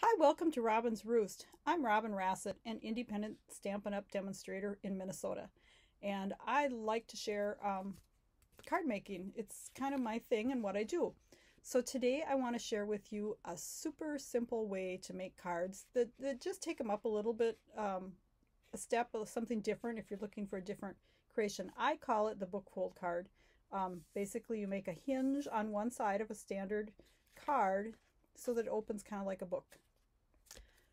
Hi, welcome to Robyn's Roost. I'm Robyn Rasset, an independent Stampin' Up! Demonstrator in Minnesota. And I like to share card making. It's kind of my thing and what I do. So today I want to share with you a super simple way to make cards that just take them up a little bit, a step of something different if you're looking for a different creation. I call it the book fold card. Basically, you make a hinge on one side of a standard card so that it opens kind of like a book.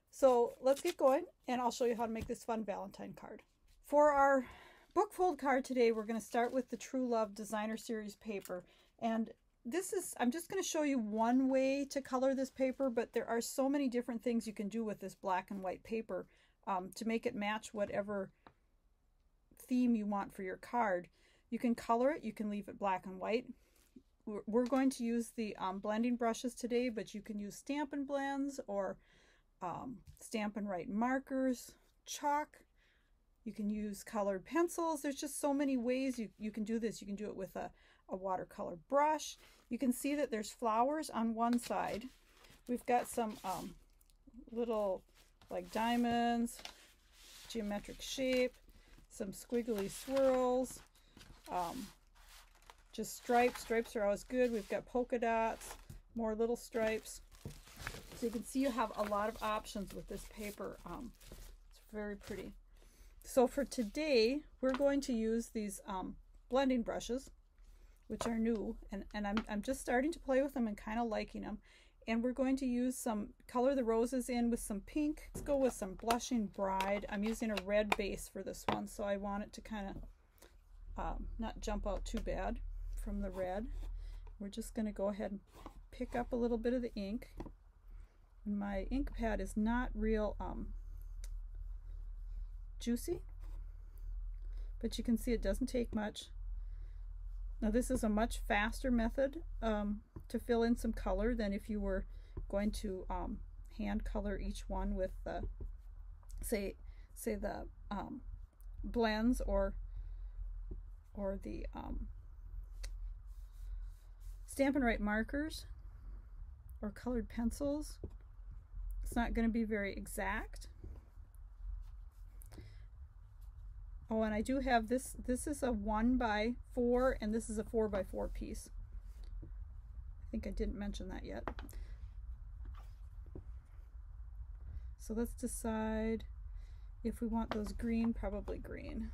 So let's get going and I'll show you how to make this fun Valentine card. For our book fold card today, we're going to start with the True Love Designer Series paper. And I'm just going to show you one way to color this paper, but there are so many different things you can do with this black and white paper to make it match whatever theme you want for your card. You can color it, you can leave it black and white. We're going to use the blending brushes today, but you can use Stampin' blends or Stampin' Write markers, chalk. You can use colored pencils. There's just so many ways you can do this. You can do it with a watercolor brush. You can see that there's flowers on one side. We've got some little like diamonds, geometric shape, some squiggly swirls, just stripes. Stripes are always good. We've got polka dots, more little stripes. So you can see you have a lot of options with this paper. It's very pretty. So for today, we're going to use these blending brushes, which are new, and I'm just starting to play with them and kind of liking them. And we're going to use color the roses in with some pink. Let's go with some Blushing Bride. I'm using a red base for this one, so I want it to kind of not jump out too bad from the red. We're just going to go ahead and pick up a little bit of the ink. My ink pad is not real juicy, but you can see it doesn't take much. Now this is a much faster method to fill in some color than if you were going to hand color each one with say the blends or the Stampin' Write markers or colored pencils. It's not going to be very exact. Oh, and I do have this. This is a 1x4 and this is a 4x4 piece. I think I didn't mention that yet. So let's decide if we want those green, probably green.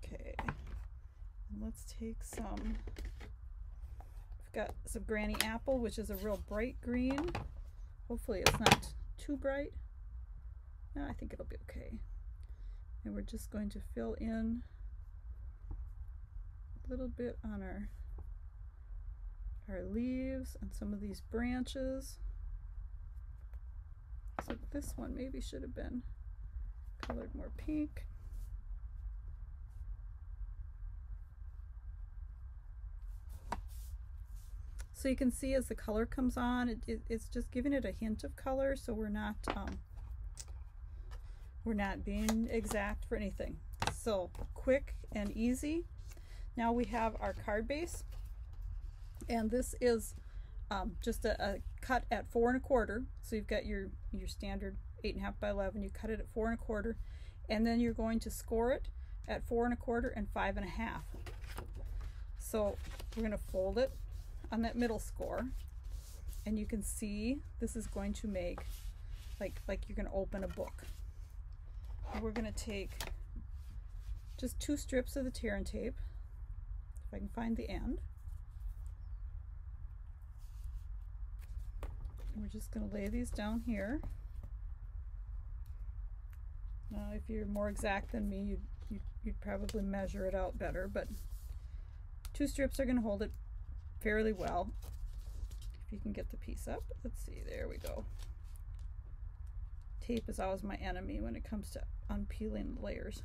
Okay, and let's take some. We've got some Granny Apple, which is a real bright green. Hopefully it's not too bright. No, I think it'll be okay. And we're just going to fill in a little bit on our leaves and some of these branches. So this one maybe should have been colored more pink. So you can see as the color comes on, it's just giving it a hint of color, so we're not being exact for anything. So quick and easy. Now we have our card base, and this is just a cut at 4 1/4. So you've got your standard 8.5 by 11. You cut it at 4 1/4, and then you're going to score it at 4 1/4 and 5.5. So we're going to fold it on that middle score, and you can see this is going to make like you're going to open a book. And we're going to take just 2 strips of the tear and tape, if I can find the end. And we're just going to lay these down here. Now if you're more exact than me, you'd probably measure it out better, but 2 strips are going to hold it fairly well. If you can get the piece up, let's see, there we go. Tape is always my enemy when it comes to unpeeling layers.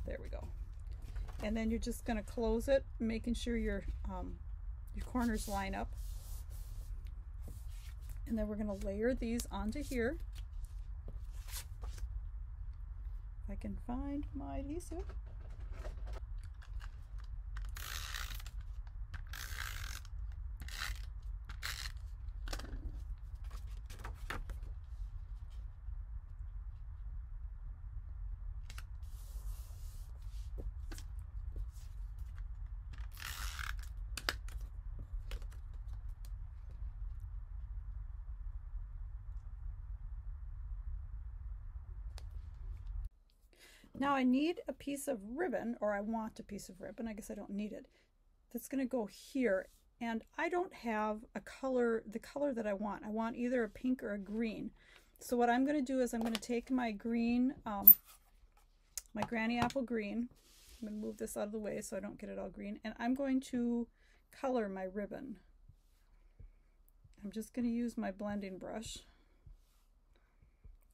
There we go. And then you're just going to close it, making sure your corners line up. And then we're going to layer these onto here. If I can find my adhesive. Now I need a piece of ribbon, or I want a piece of ribbon, I guess I don't need it, that's going to go here. And I don't have a color, the color that I want. I want either a pink or a green. So what I'm going to do is I'm going to take my green, my Granny Apple green. I'm going to move this out of the way so I don't get it all green. And I'm going to color my ribbon. I'm just going to use my blending brush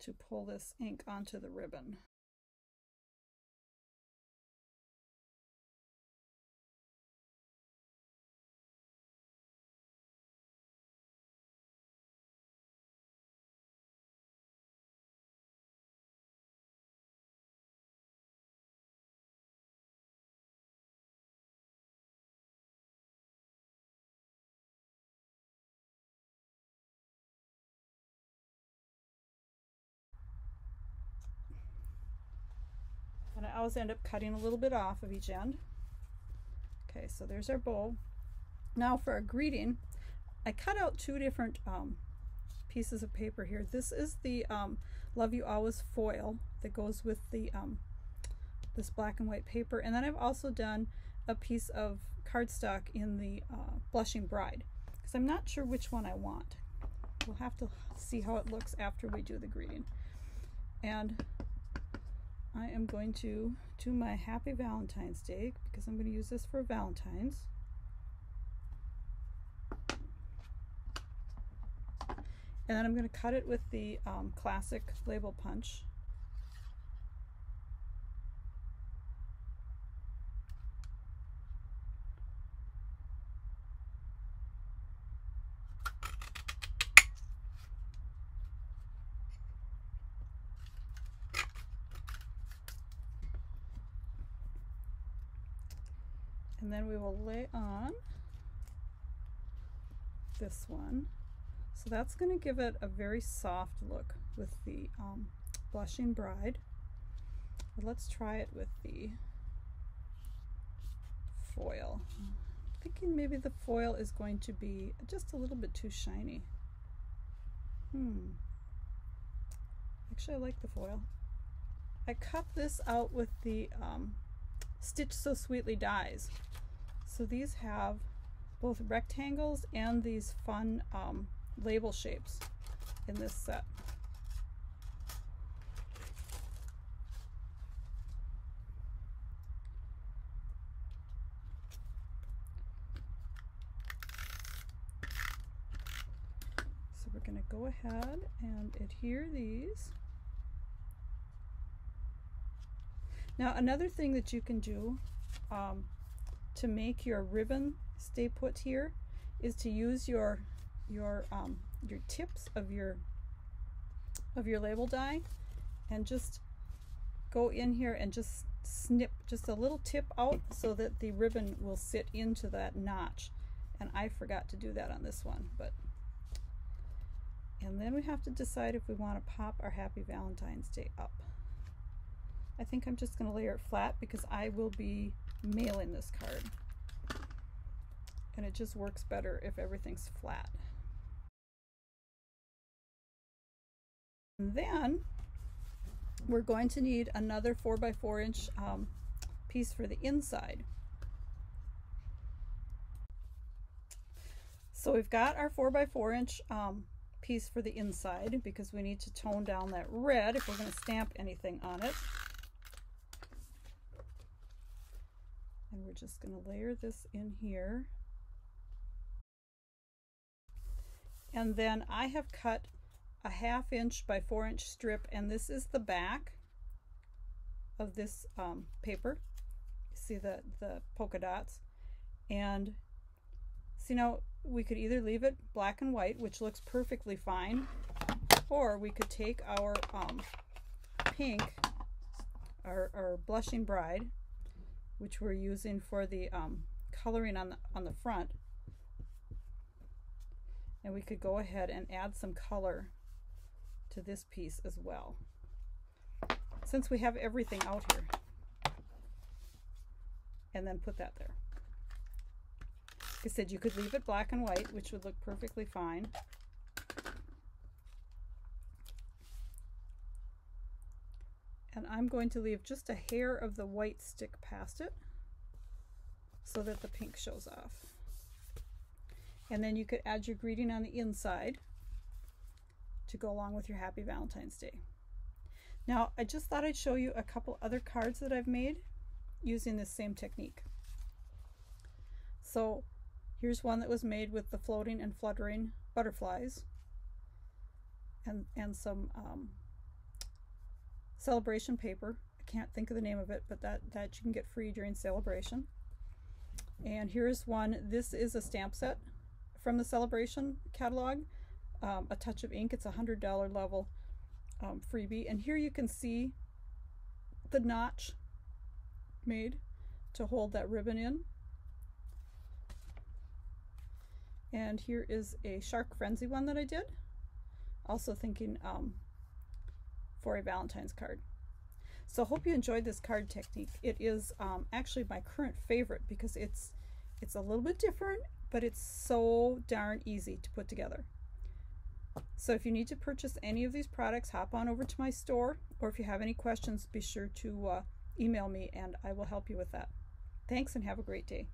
to pull this ink onto the ribbon. And I always end up cutting a little bit off of each end. Okay, so there's our bow. Now for our greeting, I cut out two different pieces of paper here. This is the Love You Always foil that goes with the this black and white paper, and then I've also done a piece of cardstock in the Blushing Bride, because I'm not sure which one I want. We'll have to see how it looks after we do the greeting. And I am going to do my Happy Valentine's Day, because I'm going to use this for Valentine's. And then I'm going to cut it with the classic label punch. And then we will lay on this one. So that's going to give it a very soft look with the Blushing Bride. But let's try it with the foil. I'm thinking maybe the foil is going to be just a little bit too shiny. Actually, I like the foil. I cut this out with the Stitch So Sweetly dies. So these have both rectangles and these fun label shapes in this set. So we're going to go ahead and adhere these. Now another thing that you can do to make your ribbon stay put here is to use your tips of your label die and just go in here and just snip just a little tip out so that the ribbon will sit into that notch. And I forgot to do that on this one, and then we have to decide if we want to pop our Happy Valentine's Day up. I think I'm just going to layer it flat because I will be mailing this card, and it just works better if everything's flat. And then we're going to need another 4x4 inch piece for the inside. So we've got our 4x4 inch piece for the inside because we need to tone down that red if we're going to stamp anything on it. And we're just going to layer this in here. And then I have cut a 1/2 inch by 4 inch strip, and this is the back of this paper. You see the polka dots. And see, now we could either leave it black and white, which looks perfectly fine, or we could take our pink, our Blushing Bride, which we're using for the coloring on the front, and we could go ahead and add some color to this piece as well, since we have everything out here, and then put that there. Like I said, you could leave it black and white, which would look perfectly fine. And I'm going to leave just a hair of the white stick past it so that the pink shows off. And then you could add your greeting on the inside to go along with your Happy Valentine's Day. Now, I just thought I'd show you a couple other cards that I've made using this same technique. So here's one that was made with the floating and fluttering butterflies and some celebration paper. I can't think of the name of it, but that you can get free during celebration. And here's one. This is a stamp set from the celebration catalog. A Touch of Ink. It's a $100 level freebie. And here you can see the notch made to hold that ribbon in. And here is a Shark Frenzy one that I did. Also thinking for a Valentine's card. So hope you enjoyed this card technique. It is actually my current favorite because it's a little bit different, but it's so darn easy to put together. So if you need to purchase any of these products, hop on over to my store, or if you have any questions, be sure to email me and I will help you with that. Thanks and have a great day.